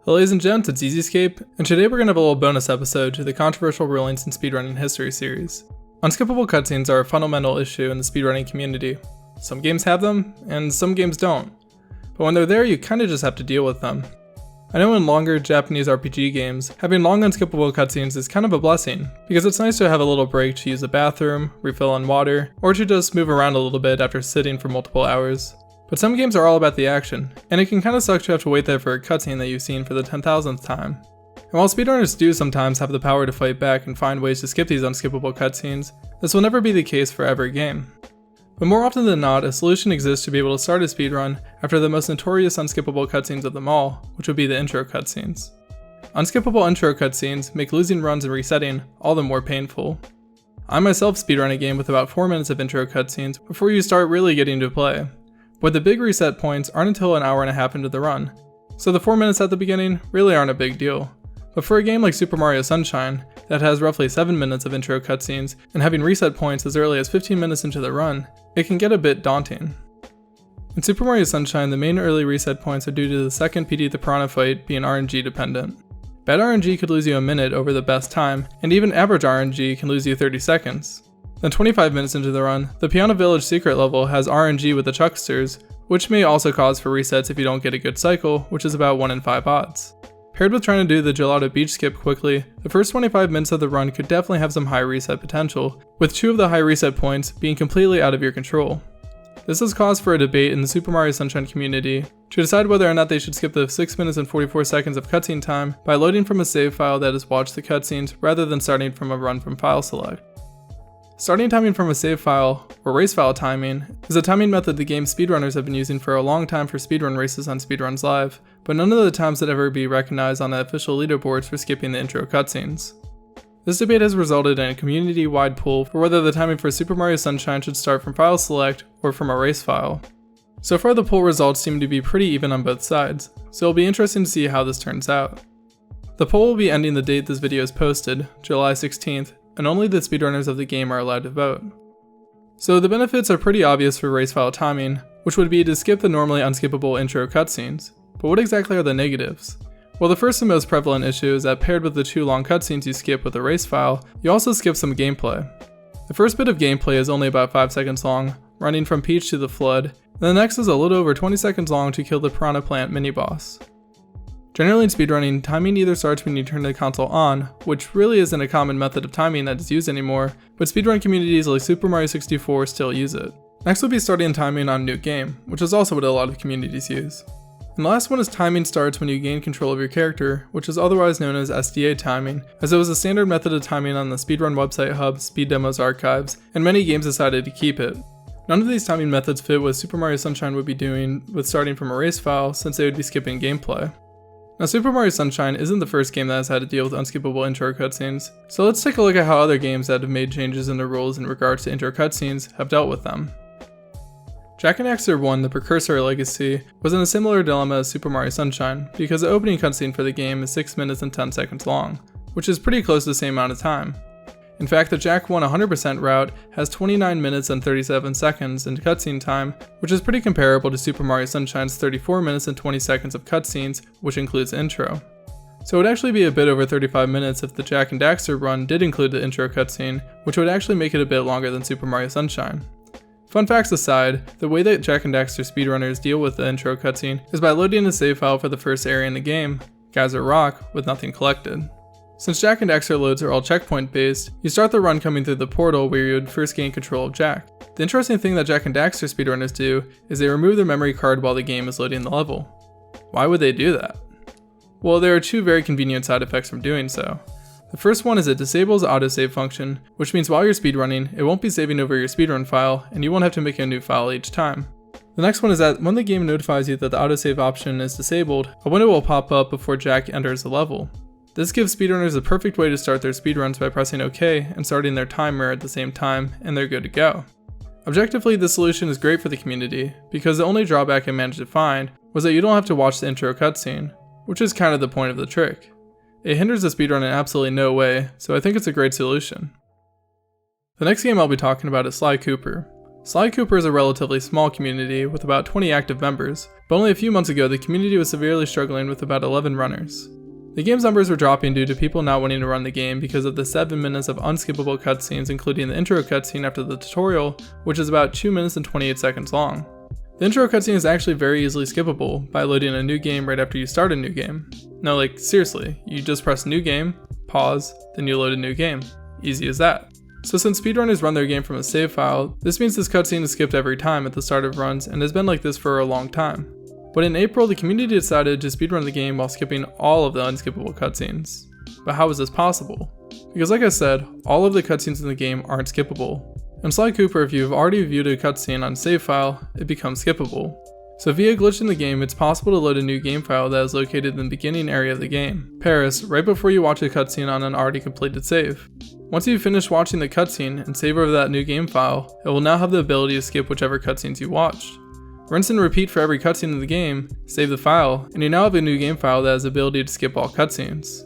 Hello ladies and gents, it's EasyScape, and today we're going to have a little bonus episode to the controversial rulings in speedrunning history series. Unskippable cutscenes are a fundamental issue in the speedrunning community. Some games have them, and some games don't. But when they're there, you kinda just have to deal with them. I know in longer Japanese RPG games, having long unskippable cutscenes is kind of a blessing, because it's nice to have a little break to use the bathroom, refill on water, or to just move around a little bit after sitting for multiple hours. But some games are all about the action, and it can kinda suck to have to wait there for a cutscene that you've seen for the 10,000th time. And while speedrunners do sometimes have the power to fight back and find ways to skip these unskippable cutscenes, this will never be the case for every game. But more often than not, a solution exists to be able to start a speedrun after the most notorious unskippable cutscenes of them all, which would be the intro cutscenes. Unskippable intro cutscenes make losing runs and resetting all the more painful. I myself speedrun a game with about 4 minutes of intro cutscenes before you start really getting to play. But the big reset points aren't until an hour and a half into the run, so the 4 minutes at the beginning really aren't a big deal. But for a game like Super Mario Sunshine, that has roughly 7 minutes of intro cutscenes, and having reset points as early as 15 minutes into the run, it can get a bit daunting. In Super Mario Sunshine, the main early reset points are due to the second Petey the Piranha fight being RNG dependent. Bad RNG could lose you a minute over the best time, and even average RNG can lose you 30 seconds. Then 25 minutes into the run, the Piano Village secret level has RNG with the Chucksters, which may also cause for resets if you don't get a good cycle, which is about 1 in 5 odds. Paired with trying to do the Gelato Beach skip quickly, the first 25 minutes of the run could definitely have some high reset potential, with 2 of the high reset points being completely out of your control. This has caused for a debate in the Super Mario Sunshine community to decide whether or not they should skip the 6 minutes and 44 seconds of cutscene time by loading from a save file that has watched the cutscenes rather than starting from a run from file select. Starting timing from a save file, or race file timing, is a timing method the game's speedrunners have been using for a long time for speedrun races on Speedruns Live, but none of the times would ever be recognized on the official leaderboards for skipping the intro cutscenes. This debate has resulted in a community-wide poll for whether the timing for Super Mario Sunshine should start from file select or from a race file. So far the poll results seem to be pretty even on both sides, so it'll be interesting to see how this turns out. The poll will be ending the date this video is posted, July 16th, and only the speedrunners of the game are allowed to vote. So the benefits are pretty obvious for race file timing, which would be to skip the normally unskippable intro cutscenes. But what exactly are the negatives? Well, the first and most prevalent issue is that paired with the 2 long cutscenes you skip with a race file, you also skip some gameplay. The first bit of gameplay is only about 5 seconds long, running from Peach to the Flood, and the next is a little over 20 seconds long to kill the Piranha Plant mini-boss. Generally in speedrunning, timing either starts when you turn the console on, which really isn't a common method of timing that is used anymore, but speedrun communities like Super Mario 64 still use it. Next would be starting timing on New Game, which is also what a lot of communities use. And the last one is timing starts when you gain control of your character, which is otherwise known as SDA timing, as it was a standard method of timing on the Speedrun website hub, Speed Demos archives, and many games decided to keep it. None of these timing methods fit what Super Mario Sunshine would be doing with starting from a race file, since they would be skipping gameplay. Now Super Mario Sunshine isn't the first game that has had to deal with unskippable intro cutscenes, so let's take a look at how other games that have made changes in the rules in regards to intro cutscenes have dealt with them. Jak and Daxter 1, the precursor legacy, was in a similar dilemma as Super Mario Sunshine, because the opening cutscene for the game is 6 minutes and 10 seconds long, which is pretty close to the same amount of time. In fact, the Jak 1 100% route has 29 minutes and 37 seconds in cutscene time, which is pretty comparable to Super Mario Sunshine's 34 minutes and 20 seconds of cutscenes, which includes the intro. So it would actually be a bit over 35 minutes if the Jak and Daxter run did include the intro cutscene, which would actually make it a bit longer than Super Mario Sunshine. Fun facts aside, the way that Jak and Daxter speedrunners deal with the intro cutscene is by loading a save file for the first area in the game, Geyser Rock, with nothing collected. Since Jak and Daxter loads are all checkpoint based, you start the run coming through the portal where you would first gain control of Jak. The interesting thing that Jak and Daxter speedrunners do is they remove their memory card while the game is loading the level. Why would they do that? Well, there are 2 very convenient side effects from doing so. The first one is it disables the autosave function, which means while you're speedrunning, it won't be saving over your speedrun file, and you won't have to make a new file each time. The next one is that when the game notifies you that the autosave option is disabled, a window will pop up before Jak enters the level. This gives speedrunners the perfect way to start their speedruns by pressing OK and starting their timer at the same time, and they're good to go. Objectively, this solution is great for the community, because the only drawback I managed to find was that you don't have to watch the intro cutscene, which is kind of the point of the trick. It hinders the speedrun in absolutely no way, so I think it's a great solution. The next game I'll be talking about is Sly Cooper. Sly Cooper is a relatively small community with about 20 active members, but only a few months ago the community was severely struggling with about 11 runners. The game's numbers were dropping due to people not wanting to run the game because of the 7 minutes of unskippable cutscenes, including the intro cutscene after the tutorial, which is about 2 minutes and 28 seconds long. The intro cutscene is actually very easily skippable by loading a new game right after you start a new game. No, like seriously, you just press new game, pause, then you load a new game. Easy as that. So since speedrunners run their game from a save file, this means this cutscene is skipped every time at the start of runs and has been like this for a long time. But in April, the community decided to speedrun the game while skipping all of the unskippable cutscenes. But how is this possible? Because like I said, all of the cutscenes in the game aren't skippable. In Sly Cooper, if you've already viewed a cutscene on a save file, it becomes skippable. So via a glitch in the game, it's possible to load a new game file that is located in the beginning area of the game, Paris, right before you watch a cutscene on an already completed save. Once you've finished watching the cutscene and save over that new game file, it will now have the ability to skip whichever cutscenes you watched. Rinse and repeat for every cutscene in the game, save the file, and you now have a new game file that has the ability to skip all cutscenes.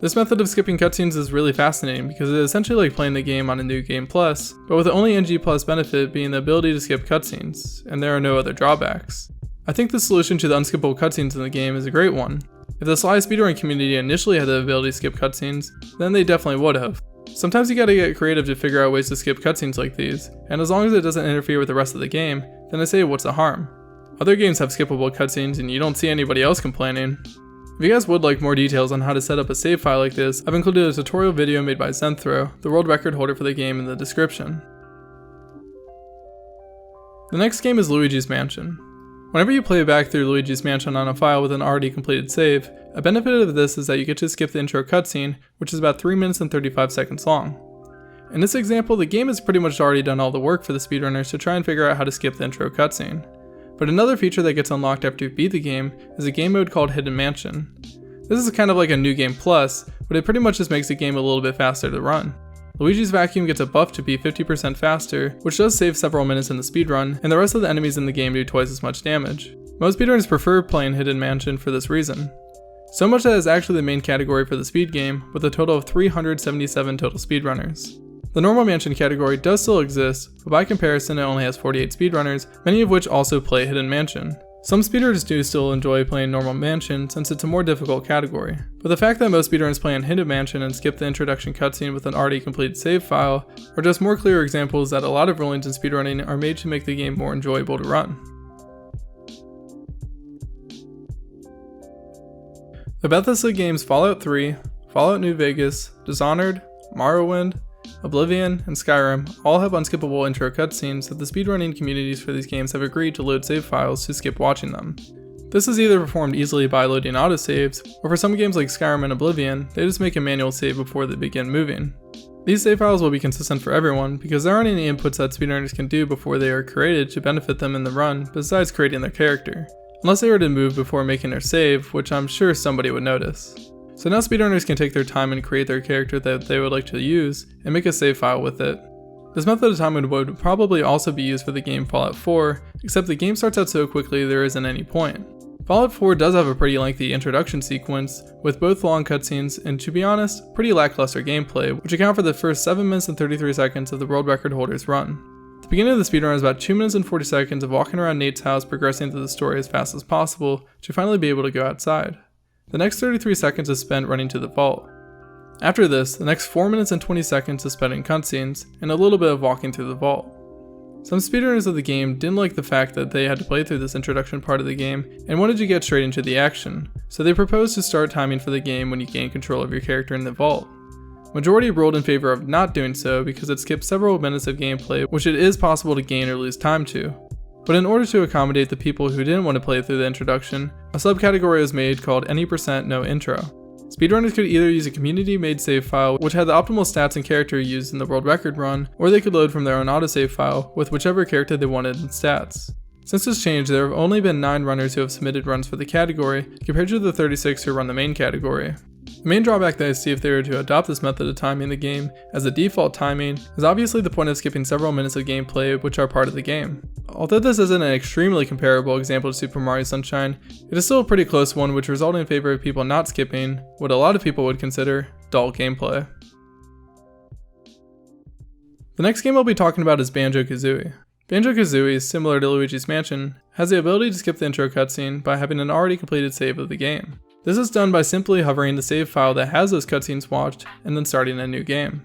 This method of skipping cutscenes is really fascinating because it is essentially like playing the game on a New Game Plus, but with the only NG Plus benefit being the ability to skip cutscenes, and there are no other drawbacks. I think the solution to the unskippable cutscenes in the game is a great one. If the Sly speedrunning community initially had the ability to skip cutscenes, then they definitely would have. Sometimes you gotta get creative to figure out ways to skip cutscenes like these, and as long as it doesn't interfere with the rest of the game, then I say what's the harm? Other games have skippable cutscenes and you don't see anybody else complaining. If you guys would like more details on how to set up a save file like this, I've included a tutorial video made by Zenthro, the world record holder for the game, in the description. The next game is Luigis Mansion. Whenever you play back through Luigis Mansion on a file with an already completed save, a benefit of this is that you get to skip the intro cutscene, which is about 3 minutes and 35 seconds long. In this example, the game has pretty much already done all the work for the speedrunners to try and figure out how to skip the intro cutscene. But another feature that gets unlocked after you beat the game is a game mode called Hidden Mansion. This is kind of like a New Game Plus, but it pretty much just makes the game a little bit faster to run. Luigi's Vacuum gets a buff to be 50% faster, which does save several minutes in the speedrun, and the rest of the enemies in the game do twice as much damage. Most speedrunners prefer playing Hidden Mansion for this reason. So much that it is actually the main category for the speed game, with a total of 377 total speedrunners. The normal mansion category does still exist, but by comparison it only has 48 speedrunners, many of which also play Hidden Mansion. Some speedrunners do still enjoy playing normal mansion since it's a more difficult category, but the fact that most speedrunners play on Hidden Mansion and skip the introduction cutscene with an already completed save file are just more clear examples that a lot of rulings in speedrunning are made to make the game more enjoyable to run. The Bethesda games Fallout 3, Fallout New Vegas, Dishonored, Morrowind, Oblivion, and Skyrim all have unskippable intro cutscenes that the speedrunning communities for these games have agreed to load save files to skip watching them. This is either performed easily by loading autosaves, or for some games like Skyrim and Oblivion, they just make a manual save before they begin moving. These save files will be consistent for everyone because there aren't any inputs that speedrunners can do before they are created to benefit them in the run besides creating their character, unless they were to move before making their save, which I'm sure somebody would notice. So now speedrunners can take their time and create their character that they would like to use, and make a save file with it. This method of timing would probably also be used for the game Fallout 4, except the game starts out so quickly there isn't any point. Fallout 4 does have a pretty lengthy introduction sequence, with both long cutscenes and, to be honest, pretty lackluster gameplay, which account for the first 7 minutes and 33 seconds of the world record holder's run. The beginning of the speedrun is about 2 minutes and 40 seconds of walking around Nate's house progressing through the story as fast as possible to finally be able to go outside. The next 33 seconds is spent running to the vault. After this, the next 4 minutes and 20 seconds is spent in cutscenes, and a little bit of walking through the vault. Some speedrunners of the game didn't like the fact that they had to play through this introduction part of the game, and wanted to get straight into the action, so they proposed to start timing for the game when you gain control of your character in the vault. Majority ruled in favor of not doing so because it skips several minutes of gameplay which it is possible to gain or lose time to. But in order to accommodate the people who didn't want to play through the introduction, a subcategory was made called any % no intro. Speedrunners could either use a community-made save file which had the optimal stats and character used in the world record run, or they could load from their own autosave file with whichever character they wanted and stats. Since this change, there have only been 9 runners who have submitted runs for the category, compared to the 36 who run the main category. The main drawback that I see if they were to adopt this method of timing the game as a default timing is obviously the point of skipping several minutes of gameplay which are part of the game. Although this isn't an extremely comparable example to Super Mario Sunshine, it is still a pretty close one which results in favor of people not skipping what a lot of people would consider dull gameplay. The next game I'll be talking about is BanjoKazooie. BanjoKazooie, similar to Luigis Mansion, has the ability to skip the intro cutscene by having an already completed save of the game. This is done by simply hovering the save file that has those cutscenes watched and then starting a new game.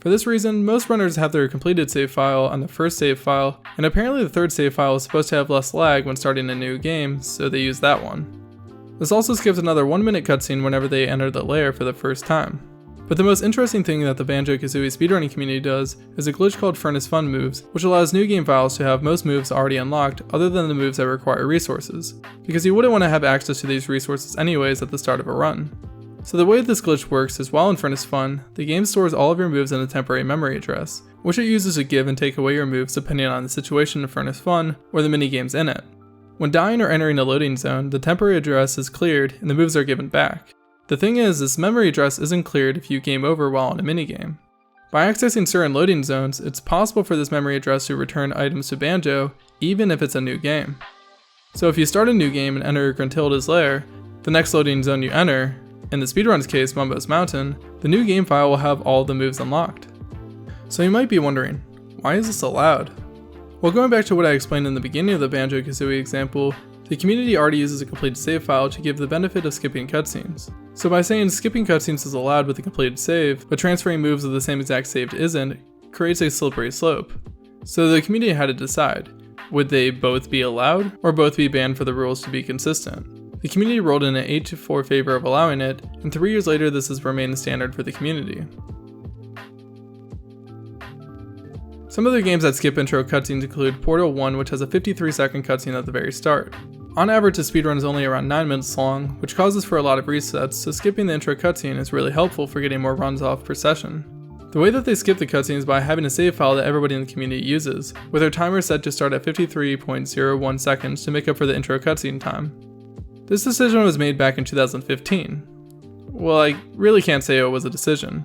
For this reason, most runners have their completed save file on the first save file, and apparently the third save file is supposed to have less lag when starting a new game, so they use that one. This also skips another 1-minute cutscene whenever they enter the lair for the first time. But the most interesting thing that the BanjoKazooie speedrunning community does is a glitch called Furnace Fun Moves, which allows new game files to have most moves already unlocked other than the moves that require resources, because you wouldn't want to have access to these resources anyways at the start of a run. So the way this glitch works is while in Furnace Fun, the game stores all of your moves in a temporary memory address, which it uses to give and take away your moves depending on the situation in Furnace Fun or the minigames in it. When dying or entering a loading zone, the temporary address is cleared and the moves are given back. The thing is, this memory address isn't cleared if you game over while on a minigame. By accessing certain loading zones, it's possible for this memory address to return items to Banjo, even if it's a new game. So if you start a new game and enter Gruntilda's lair, the next loading zone you enter, in the speedrun's case Mumbo's Mountain, the new game file will have all the moves unlocked. So you might be wondering, why is this allowed? Well, going back to what I explained in the beginning of the BanjoKazooie example, the community already uses a completed save file to give the benefit of skipping cutscenes. So by saying skipping cutscenes is allowed with a completed save, but transferring moves of the same exact save isn't, creates a slippery slope. So the community had to decide, would they both be allowed, or both be banned for the rules to be consistent? The community rolled in an 8-4 favor of allowing it, and 3 years later this has remained the standard for the community. Some other games that skip intro cutscenes include Portal 1, which has a 53-second cutscene at the very start. On average, the speedrun is only around 9 minutes long, which causes for a lot of resets, so skipping the intro cutscene is really helpful for getting more runs off per session. The way that they skip the cutscene is by having a save file that everybody in the community uses, with their timer set to start at 53.01 seconds to make up for the intro cutscene time. This decision was made back in 2015. Well, I really can't say it was a decision.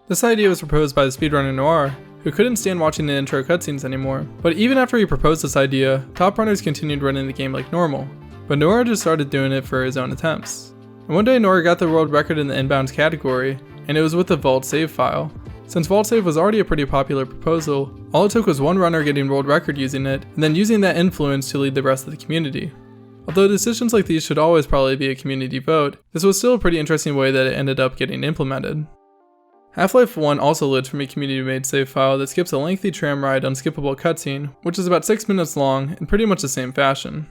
This idea was proposed by the speedrunner Noir, who couldn't stand watching the intro cutscenes anymore. But even after he proposed this idea, top runners continued running the game like normal. But Noir just started doing it for his own attempts. And one day Noir got the world record in the inbounds category, and it was with the Vault Save file. Since Vault Save was already a pretty popular proposal, all it took was one runner getting world record using it, and then using that influence to lead the rest of the community. Although decisions like these should always probably be a community vote, this was still a pretty interesting way that it ended up getting implemented. Half-Life 1 also lives from a community-made save file that skips a lengthy tram ride unskippable cutscene, which is about 6 minutes long in pretty much the same fashion.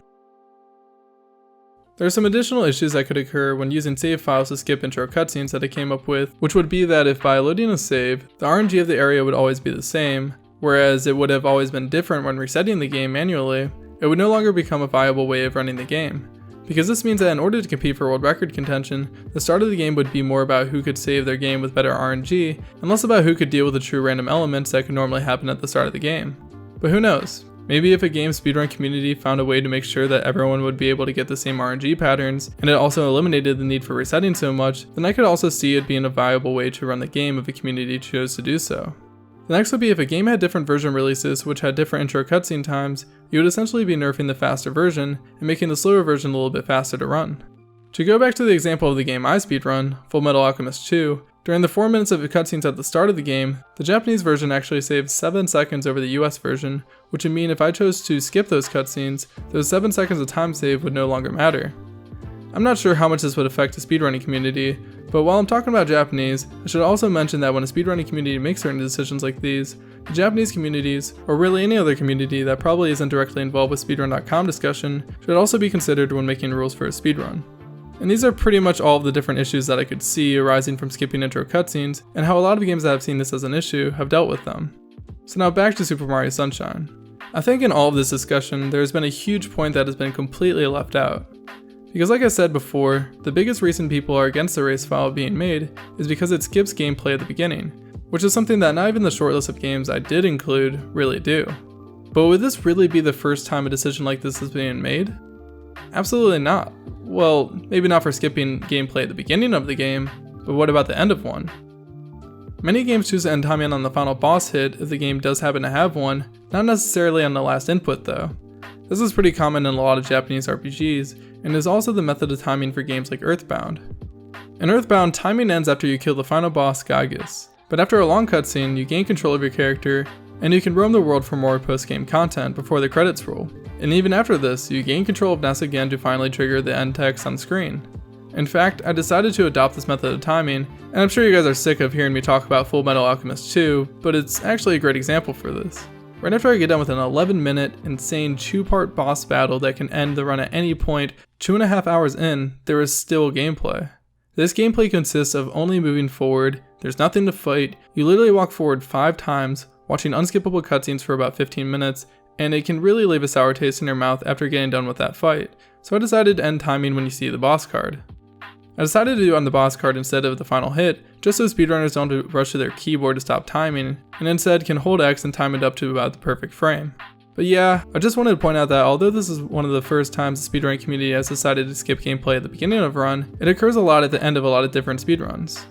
There are some additional issues that could occur when using save files to skip intro cutscenes that I came up with, which would be that if by loading a save, the RNG of the area would always be the same, whereas it would have always been different when resetting the game manually, it would no longer become a viable way of running the game. Because this means that in order to compete for world record contention, the start of the game would be more about who could save their game with better RNG, and less about who could deal with the true random elements that could normally happen at the start of the game. But who knows? Maybe if a game's speedrun community found a way to make sure that everyone would be able to get the same RNG patterns, and it also eliminated the need for resetting so much, then I could also see it being a viable way to run the game if a community chose to do so. The next would be if a game had different version releases which had different intro cutscene times, you would essentially be nerfing the faster version and making the slower version a little bit faster to run. To go back to the example of the game I speedrun, Fullmetal Alchemist 2, during the 4 minutes of cutscenes at the start of the game, the Japanese version actually saved 7 seconds over the US version, which would mean if I chose to skip those cutscenes, those 7 seconds of time save would no longer matter. I'm not sure how much this would affect the speedrunning community, but while I'm talking about Japanese, I should also mention that when a speedrunning community makes certain decisions like these, the Japanese communities, or really any other community that probably isn't directly involved with speedrun.com discussion, should also be considered when making rules for a speedrun. And these are pretty much all of the different issues that I could see arising from skipping intro cutscenes, and how a lot of games that have seen this as an issue have dealt with them. So now back to Super Mario Sunshine. I think in all of this discussion, there has been a huge point that has been completely left out. Because like I said before, the biggest reason people are against the race file being made is because it skips gameplay at the beginning, which is something that not even the short list of games I did include really do. But would this really be the first time a decision like this is being made? Absolutely not. Well, maybe not for skipping gameplay at the beginning of the game, but what about the end of one? Many games choose to end timing on the final boss hit if the game does happen to have one, not necessarily on the last input though. This is pretty common in a lot of Japanese RPGs, and is also the method of timing for games like Earthbound. In Earthbound, timing ends after you kill the final boss, Gygus. But after a long cutscene, you gain control of your character, And you can roam the world for more post-game content before the credits roll. And even after this, you gain control of Ness again to finally trigger the end text on screen. In fact, I decided to adopt this method of timing, and I'm sure you guys are sick of hearing me talk about Fullmetal Alchemist 2, but it's actually a great example for this. Right after I get done with an 11-minute, insane 2-part boss battle that can end the run at any point, 2.5 hours in, there is still gameplay. This gameplay consists of only moving forward, there's nothing to fight, you literally walk forward 5 times, watching unskippable cutscenes for about 15 minutes, and it can really leave a sour taste in your mouth after getting done with that fight, so I decided to end timing when you see the boss card. I decided to do it on the boss card instead of the final hit, just so speedrunners don't have to rush to their keyboard to stop timing, and instead can hold X and time it up to about the perfect frame. But yeah, I just wanted to point out that although this is one of the first times the speedrunning community has decided to skip gameplay at the beginning of a run, it occurs a lot at the end of a lot of different speedruns.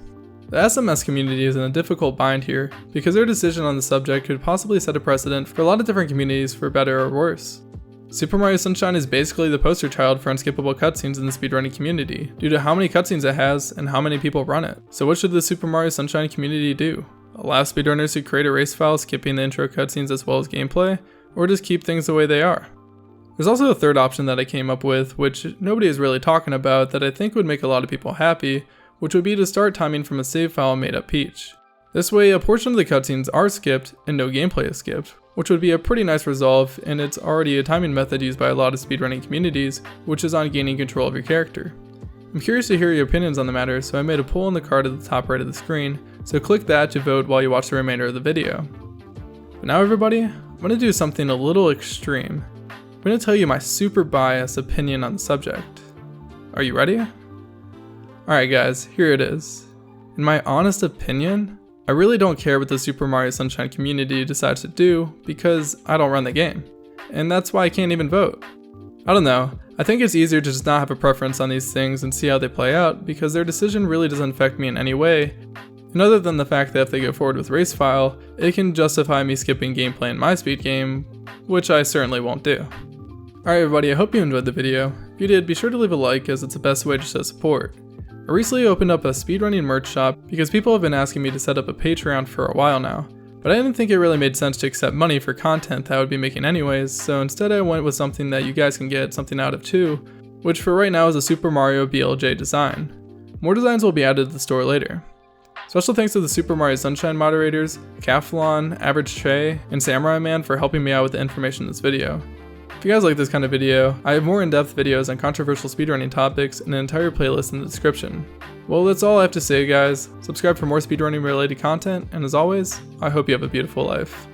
The SMS community is in a difficult bind here, because their decision on the subject could possibly set a precedent for a lot of different communities for better or worse. Super Mario Sunshine is basically the poster child for unskippable cutscenes in the speedrunning community, due to how many cutscenes it has and how many people run it. So what should the Super Mario Sunshine community do? Allow speedrunners to create a race file skipping the intro cutscenes as well as gameplay, or just keep things the way they are? There's also a third option that I came up with, which nobody is really talking about, that I think would make a lot of people happy, which would be to start timing from a save file made up Peach. This way, a portion of the cutscenes are skipped and no gameplay is skipped, which would be a pretty nice resolve, and it's already a timing method used by a lot of speedrunning communities, which is on gaining control of your character. I'm curious to hear your opinions on the matter, so I made a poll in the card at the top right of the screen, so click that to vote while you watch the remainder of the video. But now everybody, I'm going to do something a little extreme. I'm going to tell you my super biased opinion on the subject. Are you ready? Alright guys, here it is. In my honest opinion, I really don't care what the Super Mario Sunshine community decides to do because I don't run the game. And that's why I can't even vote. I don't know, I think it's easier to just not have a preference on these things and see how they play out because their decision really doesn't affect me in any way. And other than the fact that if they go forward with race file, it can justify me skipping gameplay in my speed game, which I certainly won't do. Alright everybody, I hope you enjoyed the video. If you did, be sure to leave a like as it's the best way to show support. I recently opened up a speedrunning merch shop because people have been asking me to set up a Patreon for a while now, but I didn't think it really made sense to accept money for content that I would be making anyways, so instead I went with something that you guys can get something out of too, which for right now is a Super Mario BLJ design. More designs will be added to the store later. Special thanks to the Super Mario Sunshine moderators, Kaffelon, AverageTrey, and Samurai Man for helping me out with the information in this video. If you guys like this kind of video, I have more in-depth videos on controversial speedrunning topics and an entire playlist in the description. Well, that's all I have to say guys. Subscribe for more speedrunning related content, and as always, I hope you have a beautiful life.